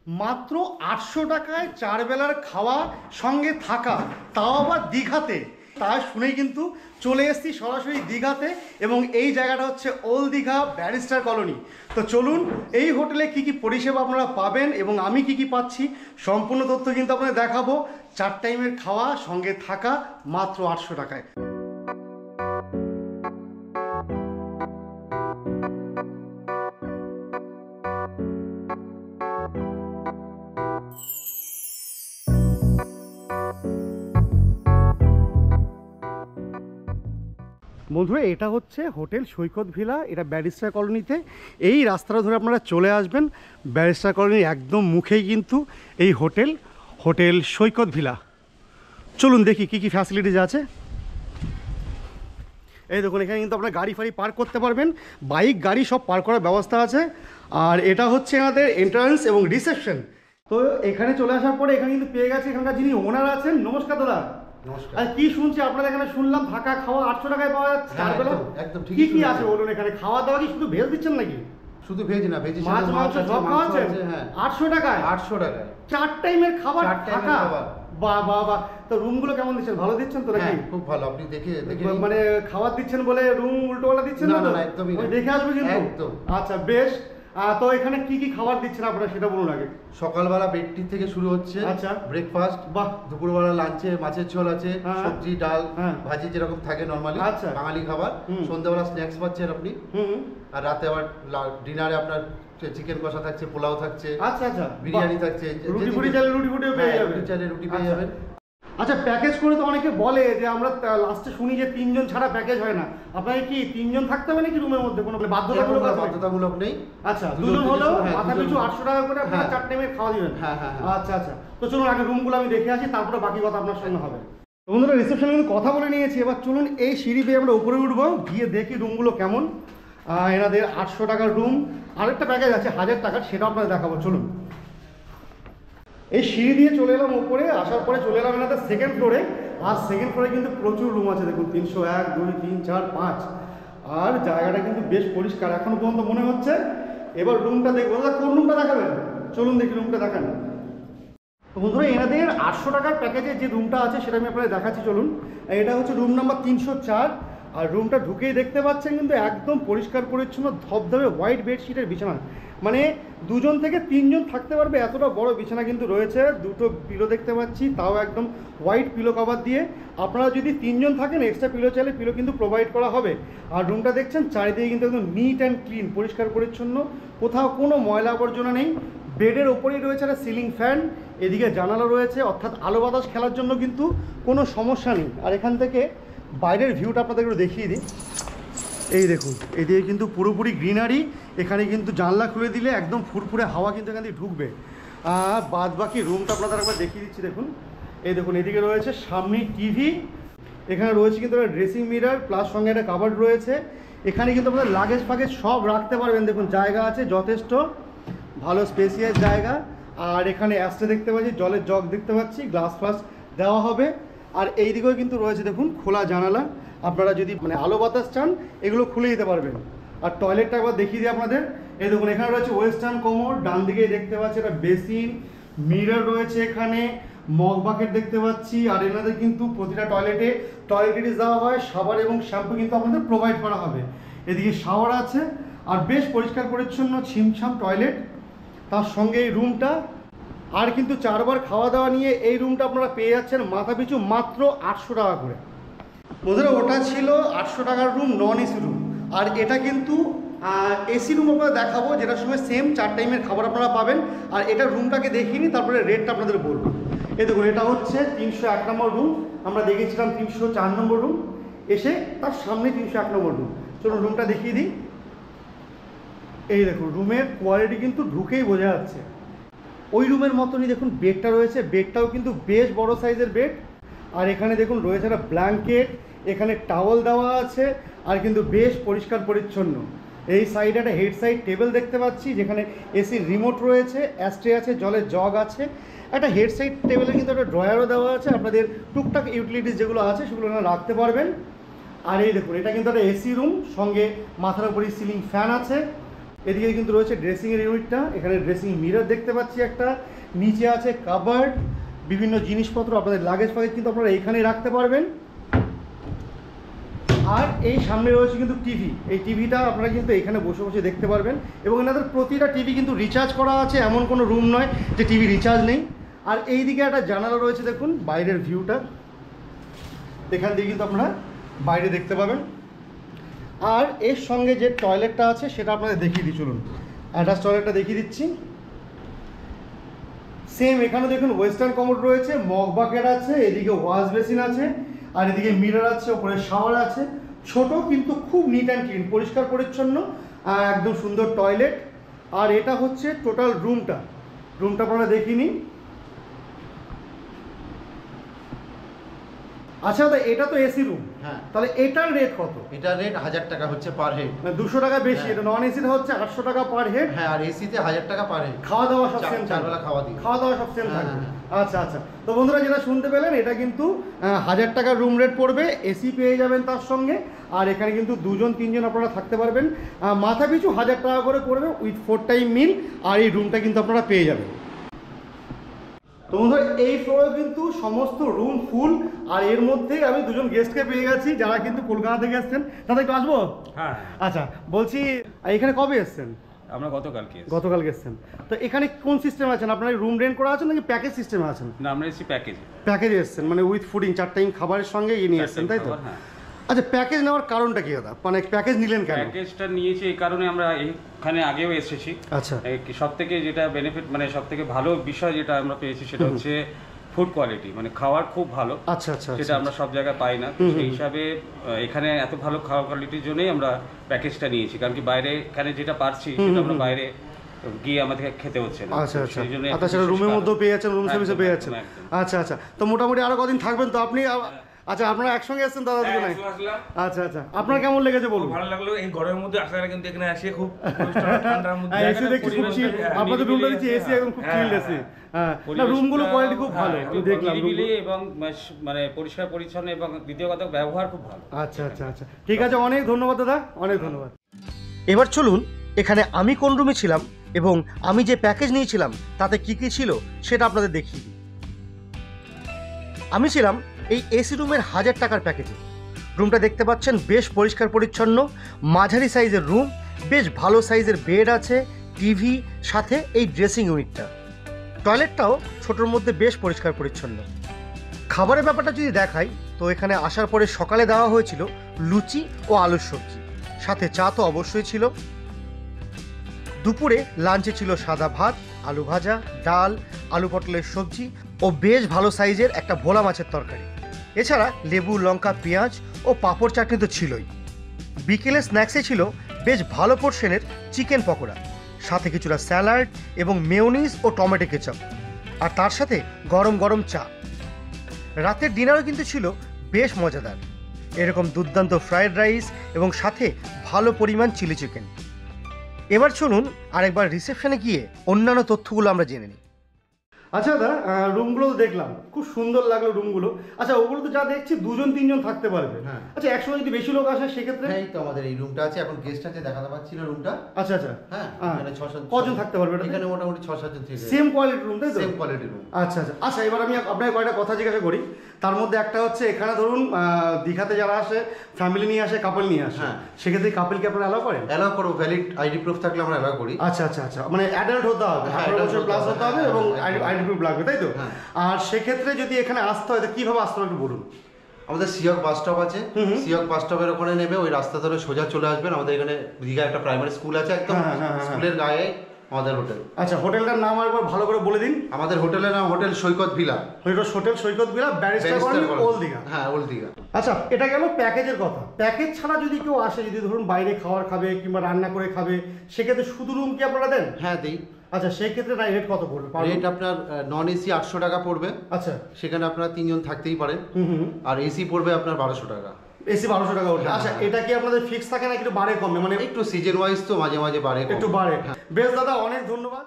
মাত্র 800 টাকায় 4 বেলার খাওয়া সঙ্গে থাকা, তাও আবার দীঘাতে। তা শুনেই কিন্তু চলে এসেছি সরাসরি দীঘাতে, এবং এই জায়গাটা হচ্ছে ওল্ড দীঘা ব্যারিস্টার কলোনি। তো চলুন এই হোটেলে কি কি পরিষেবা আপনারা পাবেন এবং আমি কি কি পাচ্ছি সম্পূর্ণ তথ্য কিন্তু আপনাদের দেখাবো। 4 টাইমের খাওয়া সঙ্গে থাকা মাত্র 800 টাকায়। বন্ধুরা, এটা হচ্ছে হোটেল সৈকত ভিলা, এটা ব্যারিস্টার কলোনিতে। এই রাস্তাটা ধরে আপনারা চলে আসবেন, ব্যারিস্টার কলোনির একদম মুখেই কিন্তু এই হোটেল সৈকত ভিলা। চলুন দেখি কি কি ফ্যাসিলিটিস আছে। এই দেখুন, এখানে কিন্তু আপনারা গাড়ি ফাড়ি পার্ক করতে পারবেন, বাইক গাড়ি সব পার্ক করার ব্যবস্থা আছে। আর এটা হচ্ছে আমাদের এন্ট্রান্স এবং রিসেপশন। তো এখানে চলে আসার পরে এখানে কিন্তু পেয়ে গেছে এখানকার যিনি ওনার আছেন। নমস্কার দাদা। আর কি শুনছি আপনাদের এখানে, শুনলাম থাকা খাওয়া 800 টাকায় পাওয়া যাচ্ছে। একদম ঠিক। কি কি আছে বলুন এখানে? খাওয়া দাওয়া কি শুধু ভেজ দিচ্ছেন নাকি? শুধু ভেজ না, ভেজ মাছ মাংস সব খাওয়া আছে। হ্যাঁ, 800 টাকায় 800 টাকায় 4 টাইমের খাবার। 4 টাইমের খাবার। বাহ বাহ বাহ। তো রুমগুলো কেমন দিচ্ছেন? ভালো দিচ্ছেন তো নাকি? খুব ভালো। আপনি দেখে মানে খাবার দিচ্ছেন বলে রুম উল্টোপাল্টা দিচ্ছেন না? না, একদমই না। দেখে আসবে কিন্তু একদম। আচ্ছা বেশ। তো এখানে কি কি খাবার দিচ্ছেন আপনারা সেটা বলুন আগে। সকালবেলা বেডটি থেকে শুরু হচ্ছে। আচ্ছা, ব্রেকফাস্ট। বাহ। দুপুরবেলা লাঞ্চে মাছের ঝোল আছে, সবজি ডাল ভাজি যেরকম থাকে নরমালি। আচ্ছা, বাঙালি খাবার। সন্ধ্যাবেলা স্ন্যাক্স পাচ্ছেন আপনি। আর রাতে আবার ডিনারে আপনার চিকেন কষা থাকছে, পোলাও থাকছে। আচ্ছা আচ্ছা, বিরিয়ানি থাকছে, রুটি ফুটি চাইলে রুটি ফুটিও পেয়ে যাবেন। রুটি চাইলে রুটি পেয়ে যাবেন। আচ্ছা, প্যাকেজ করে তো অনেকে বলে যে আমরা লাস্টে শুনি যে 3 জন ছাড়া প্যাকেজ হয় না। আপনাকে কি 3 জন থাকতে হবে নাকি রুমের মধ্যে? কোনো বাধ্যতামূলক নেই। আচ্ছা, 2 জন হলেও মাথা পিছু 800 টাকা করে আপনারা 4 টাইমে খাওয়া দিবেন। আচ্ছা আচ্ছা, তো চলুন আগে রুমগুলো আমি দেখে আসি, তারপরে বাকি কথা আপনার সঙ্গে হবে। বন্ধুরা, রিসেপশনে কিন্তু কথা বলে নিয়েছি, এবার চলুন এই সিঁড়ি বেয়ে আমরা উপরে উঠবো, গিয়ে দেখি রুমগুলো কেমন। এনাদের 800 টাকার রুম, আরেকটা প্যাকেজ আছে 1000 টাকার, সেটা আপনাদের দেখাবো। চলুন এই সিঁড়ি দিয়ে চলে এলাম উপরে, আসার পরে চলে এলাম এনাদের সেকেন্ড ফ্লোরে। আর সেকেন্ড ফ্লোরে কিন্তু প্রচুর রুম আছে, দেখুন 301, 2, 3, 4, 5। আর জায়গাটা কিন্তু বেশ পরিষ্কার এখনো পর্যন্ত মনে হচ্ছে। এবার রুমটা দেখবো। দাদা কোন রুমটা দেখাবেন? চলুন দেখি রুমটা দেখান। বন্ধুরা, এনাদের 800 টাকার প্যাকেজে যে রুমটা আছে সেটা আমি আপনাদের দেখাচ্ছি। চলুন, এটা হচ্ছে রুম নাম্বার 304। আর রুমটা ঢুকেই দেখতে পাচ্ছেন কিন্তু একদম পরিষ্কার পরিচ্ছন্ন ধবধবে হোয়াইট বেডশিটের বিছানা। মানে 2 জন থেকে 3 জন থাকতে পারবে এতটা বড় বিছানা কিন্তু রয়েছে। 2টো পিলো দেখতে পাচ্ছি, তাও একদম হোয়াইট পিলো কভার দিয়ে। আপনারা যদি 3 জন থাকেন এক্সট্রা পিলো চাইলে পিলো কিন্তু প্রোভাইড করা হবে। আর রুমটা দেখছেন চারিদিকে কিন্তু একদম নিট অ্যান্ড ক্লিন, পরিষ্কার পরিচ্ছন্ন, কোথাও কোনো ময়লা আবর্জনা নেই। বেডের ওপরেই রয়েছে একটা সিলিং ফ্যান, এদিকে জানালা রয়েছে, অর্থাৎ আলো বাতাস খেলার জন্য কিন্তু কোনো সমস্যা নেই। আর এখান থেকে বাইরের ভিউটা আপনাদের একটু দেখিয়ে দিই। এই দেখুন, এদিকে কিন্তু পুরোপুরি গ্রিনারি। এখানে কিন্তু জানলা খুলে দিলে একদম ফুরফুরে হাওয়া কিন্তু এখান থেকে ঢুকবে। আর বাদ বাকি রুমটা আপনাদের একবার দেখিয়ে দিচ্ছি। দেখুন, এই দেখুন, এদিকে রয়েছে সামনে টিভি, এখানে রয়েছে কিন্তু একটা ড্রেসিং মিরর, প্লাস সঙ্গে একটা কাবার্ড রয়েছে। এখানে কিন্তু আপনাদের লাগেজ ফাগেজ সব রাখতে পারবেন। দেখুন জায়গা আছে যথেষ্ট, ভালো স্পেসিয়াস জায়গা। আর এখানে অ্যাস্ট্রে দেখতে পাচ্ছি, জলের জগ দেখতে পাচ্ছি, গ্লাস ফ্লাস দেওয়া হবে। আর এই দিকেও কিন্তু রয়েছে দেখুন খোলা জানালা, আপনারা যদি মানে আলো বাতাস চান এগুলো খুলে দিতে পারবেন। আর টয়লেটটা একবার দেখিয়ে দিই আপনাদের। এই দেখুন, এখানে রয়েছে ওয়েস্টার্ন কোমোড, ডান দিকে দেখতে পাচ্ছি একটা বেসিন, মিরর রয়েছে, এখানে মগ বাকেট দেখতে পাচ্ছি। আর এনাদের কিন্তু প্রতিটা টয়লেটে টয়লেটিস দেওয়া হয়, সাবান এবং শ্যাম্পু কিন্তু আপনাদের প্রোভাইড করা হবে। এদিকে শাওয়ার আছে, আর বেশ পরিষ্কার পরিচ্ছন্ন ছিমছাম টয়লেট। তার সঙ্গে এই রুমটা, আর কিন্তু 4 বার খাওয়া দাওয়া নিয়ে এই রুমটা আপনারা পেয়ে যাচ্ছেন মাথা পিছু মাত্র 800 টাকা করে। বন্ধুরা, ওটা ছিল 800 টাকার রুম, নন এসি রুম। আর এটা কিন্তু এসি রুম আপনারা দেখাবো, যেটার সঙ্গে সেম 4 টাইমের খাবার আপনারা পাবেন। আর এটা রুমটাকে দেখিয়ে নিই, তারপরে রেটটা আপনাদের বলবো। এই দেখুন, এটা হচ্ছে 301 নম্বর রুম। আমরা দেখেছিলাম 304 নম্বর রুম, এসে তার সামনে 301 নম্বর রুম। চলুন রুমটা দেখিয়ে দিই। এই দেখুন, রুমের কোয়ালিটি কিন্তু ঢুকেই বোঝা যাচ্ছে। ওই রুমের মতনই দেখুন বেডটা রয়েছে, বেডটাও কিন্তু বেশ বড় সাইজের বেড। আর এখানে দেখুন রয়েছে একটা ব্ল্যাঙ্কেট, এখানে টাওয়াল দেওয়া আছে, আর কিন্তু বেশ পরিষ্কার পরিচ্ছন্ন। এই সাইডে একটা হেড সাইড টেবিল দেখতে পাচ্ছি, যেখানে এসির রিমোট রয়েছে, অ্যাস্ট্রে আছে, জলের জগ আছে। একটা হেড সাইড টেবিলে কিন্তু একটা ড্রয়ারও দেওয়া আছে, আপনাদের টুকটাক ইউটিলিটিস যেগুলো আছে সেগুলো রাখতে পারবেন। আর এই দেখুন, এটা কিন্তু একটা এসি রুম, সঙ্গে মাথার উপরই সিলিং ফ্যান আছে। এদিকে কিন্তু রয়েছে ড্রেসিংয়ের ইউনিটটা, এখানে ড্রেসিং মিরর দেখতে পাচ্ছি একটা, নিচে আছে কাবার্ড, বিভিন্ন জিনিসপত্র আপনাদের লাগেজ ফাগেজ কিন্তু আপনারা এখানে রাখতে পারবেন। আর এই সামনে রয়েছে কিন্তু টিভি, এই টিভিটা আপনারা কিন্তু এখানে বসে বসে দেখতে পারবেন এবং এনাদের প্রতিটা টিভি কিন্তু রিচার্জ করা আছে, এমন কোনো রুম নয় যে টিভি রিচার্জ নেই। আর এই দিকে একটা জানালা রয়েছে, দেখুন বাইরের ভিউটা, এখান দিয়ে কিন্তু আপনারা বাইরে দেখতে পাবেন। আর এর সঙ্গে যে টয়লেটটা আছে সেটা আপনাদের দেখিয়ে দিই, চলুন অ্যাটাচ টয়লেটটা দেখিয়ে দিচ্ছি। সেম এখানে দেখুন ওয়েস্টার্ন কমোড রয়েছে, মগ বাকেট আছে, এদিকে ওয়াশ বেসিন আছে, আর এদিকে মিরর আছে, ওপরে শাওয়ার আছে, ছোট কিন্তু খুব নিট অ্যান্ড ক্লিন, পরিষ্কার পরিচ্ছন্ন, একদম সুন্দর টয়লেট। আর এটা হচ্ছে টোটাল রুমটা আপনারা দেখিয়ে নিন। আচ্ছা দাদা, এটা তো এসি রুম, হ্যাঁ, তাহলে এটার রেট কত? এটার রেট 1000 টাকা হচ্ছে পার হেড, মানে 200 টাকা বেশি। এটা নন এসিটা হচ্ছে 800 টাকা পার হেড। হ্যাঁ, আর এসিতে 1000 টাকা পার হেড। খাওয়া দাওয়া সব সেম, চার বেলা খাওয়া দিই, খাওয়া দাওয়া সব সেম হ্যাঁ, থাকবে। হ্যাঁ। আচ্ছা আচ্ছা, তো বন্ধুরা যেটা শুনতে পেলেন, এটা কিন্তু 1000 টাকার রুম রেট পড়বে, এসি পেয়ে যাবেন তার সঙ্গে। আর এখানে কিন্তু 2জন 3জন আপনারা থাকতে পারবেন, মাথা পিছু 1000 টাকা করে পড়বে উইথ 4 টাইম মিল। আর এই রুমটা কিন্তু আপনারা পেয়ে যাবেন। তো বন্ধুরা এই ফ্লোরে কিন্তু সমস্ত রুম ফুল, আর এর মধ্যেই আমি 2জন গেস্টকে পেয়ে গেছি যারা কিন্তু কলকাতা থেকে এসেছেন। দাদা একটু আসবো? হ্যাঁ। আচ্ছা, বলছি এখানে কবে এসেছেন? আমরা গতকালকে এসেছি। গতকালকে এসেছেন। তো এখানে কোন সিস্টেম আছেন? আপনারা রুম রেন্ট করা আছেন নাকি প্যাকেজ সিস্টেমে আছেন? না, আমরা এসেছি প্যাকেজে। প্যাকেজে এসেছেন, মানে উইথ ফুডিং 4 টাইম খাবারের সঙ্গে নিয়ে এসেছেন, তাই তো? হ্যাঁ। আচ্ছা, প্যাকেজ নেওয়ার কারণটা কি দাদা? মানে প্যাকেজ নিলেন কেন? প্যাকেজটা নিয়েছি এই কারণে, আমরা এখানে আগেও এসেছি। আচ্ছা, সব থেকে যেটা বেনিফিট, মানে সব থেকে ভালো বিষয় যেটা আমরা পেয়েছি সেটা হচ্ছে ফুড কোয়ালিটি, মানে খাওয়ার খুব ভালো। আচ্ছা আচ্ছা, যেটা আমরা সব জায়গায় পাই না। সেই হিসাবে এখানে এত ভালো খাওয়ার কোয়ালিটির জন্যই আমরা প্যাকেজটা নিয়েছি, কারণ কি বাইরে এখানে যেটা পারছি সেটা আমরা বাইরে গিয়ে আমাদের খেতে হচ্ছে না। আচ্ছা আচ্ছা, সেই জন্য আচ্ছা রুমের মধ্যেও পেয়ে যাচ্ছেন, রুম সার্ভিসে পেয়ে যাচ্ছেন। আচ্ছা আচ্ছা, তো মোটামুটি আরো কদিন থাকবেন তো আপনি? আচ্ছা, আপনারা একসঙ্গে এসেছেন দাদা দুজনে? আচ্ছা আচ্ছা, আপনার কেমন লেগেছে বলুন? ভালো লাগলো, এই গরমের মধ্যে আসার কিন্তু এখানে আসে খুব ঠান্ডার মধ্যে এসি দেখছি খুব চিল, আপনাদের রুমটা দেখছি এসি একদম খুব চিল্ড এসি। হ্যাঁ, না রুমগুলো কোয়ালিটি খুব ভালো, আমি দেখলাম এবং মানে পরিষ্কার পরিচ্ছন্ন, এবং দ্বিতীয় কথা ব্যবহার খুব ভালো। আচ্ছা আচ্ছা আচ্ছা, ঠিক আছে, অনেক ধন্যবাদ দাদা, অনেক ধন্যবাদ। এবার চলুন এখানে আমি কোন রুমে ছিলাম এবং আমি যে প্যাকেজ নিয়েছিলাম তাতে কি কি ছিল সেটা আপনাদের দেখিয়ে দিই। আমি ছিলাম এই এসি রুমের 1000 টাকার প্যাকেজে। রুমটা দেখতে পাচ্ছেন বেশ পরিষ্কার পরিচ্ছন্ন, মাঝারি সাইজের রুম, বেশ ভালো সাইজের বেড আছে, টিভি, সাথে এই ড্রেসিং ইউনিটটা। টয়লেটটাও ছোটোর মধ্যে বেশ পরিষ্কার পরিচ্ছন্ন। খাবারের ব্যাপারটা যদি দেখাই, তো এখানে আসার পরে সকালে দেওয়া হয়েছিল লুচি ও আলুর সবজি, সাথে চা তো অবশ্যই ছিল। দুপুরে লাঞ্চে ছিল সাদা ভাত, আলু ভাজা, ডাল, আলু পটলের সবজি ও বেশ ভালো সাইজের একটা ভোলা মাছের তরকারি। এছাড়া লেবু, লঙ্কা, পেঁয়াজ ও পাঁপড় চাটনি তো ছিলই। বিকেলে স্ন্যাক্সে ছিল বেশ ভালো পোর্শনের চিকেন পকোড়া, সাথে কিছুটা স্যালাড এবং মেয়োনিজ ও টমেটো কেচাপ, আর তার সাথে গরম গরম চা। রাতের ডিনারও কিন্তু ছিল বেশ মজাদার, এরকম দুর্দান্ত ফ্রায়েড রাইস এবং সাথে ভালো পরিমাণ চিলি চিকেন। এবার চলুন আরেকবার রিসেপশনে গিয়ে অন্যান্য তথ্যগুলো আমরা জেনে নিই। আচ্ছা দাদা, রুমগুলো তো দেখলাম, খুব সুন্দর লাগলো রুমগুলো। আচ্ছা, ওগুলো তো যা দেখছি 2জন 3জন থাকতে পারবে। হ্যাঁ। আচ্ছা, একসঙ্গে যদি বেশি লোক আসে সেক্ষেত্রে? হ্যাঁ, এই তো আমাদের এই রুমটা আছে, এখন গেস্ট আছে, দেখাতে পাচ্ছি না রুমটা। আচ্ছা আচ্ছা, হ্যাঁ, এখানে 6-7 কজন থাকতে পারবে এটাতে? এখানে মোটামুটি 6-7 জন থেকে। সেম কোয়ালিটির রুম, তাই তো? সেম কোয়ালিটির রুম। আচ্ছা আচ্ছা আচ্ছা, এবার আমি আপনাকে কয়েকটা কথা জিজ্ঞাসা করি। তার মধ্যে একটা হচ্ছে, এখানে ধরুন দীঘাতে যারা আসে ফ্যামিলি নিয়ে আসে, কাপল নিয়ে আসে, হ্যাঁ, সেক্ষেত্রে কাপলকে আপনারা অ্যালাউ করেন? অ্যালাউ করো, ভ্যালিড আইডি প্রুফ থাকলে আমরা অ্যালাউ করি। আচ্ছা আচ্ছা আচ্ছা, মানে অ্যাডাল্ট হতে হবে, হ্যাঁ, 18 বছর প্লাস হতে হবে এবং আইডি প্রুফ লাগবে, তাই তো? হ্যাঁ। আর সেক্ষেত্রে যদি এখানে আসতে হয় তো কীভাবে আসতে হবে একটু বলুন। আমাদের সিয়ক বাস স্টপ আছে, সিয়ক বাস স্টপের ওখানে নেবে, ওই রাস্তা ধরে সোজা চলে আসবেন। আমাদের এখানে দীঘা একটা প্রাইমারি স্কুল আছে, একদম স্কুলের গায়ে আমাদের হোটেল। আচ্ছা, হোটেলটার নাম আরেকবার ভালো করে বলে দিন। আমাদের হোটেলের নাম hotel Saikat villa. Hotel Saikat villa, barrister colony, old Digha. হ্যাঁ, ওল্ড দীঘা। আচ্ছা, এটা গেল প্যাকেজের কথা। প্যাকেজ ছাড়া যদি কেউ আসে, যদি ধরুন বাইরে খাবার খাবে কিংবা রান্না করে খাবে, সেক্ষেত্রে শুধু রুম কি আপনারা দেন? হ্যাঁ, দিই। আচ্ছা, সেই ক্ষেত্রে রেট কত পড়বে? রেট আপনার নন এসি 800 টাকা পড়বে। আচ্ছা, সেখানে আপনারা 3 জন থাকতেই পারেন। আর এসি পড়বে আপনার 1200 টাকা। এসি 1200 টাকা ওঠে। আচ্ছা, এটা কি আপনাদের ফিক্স থাকে না একটু বাড়ে কমে? মানে একটু সিজন ওয়াইজ তো মাঝে মাঝে বাড়ে, একটু বাড়ে। বেশ দাদা, অনেক ধন্যবাদ।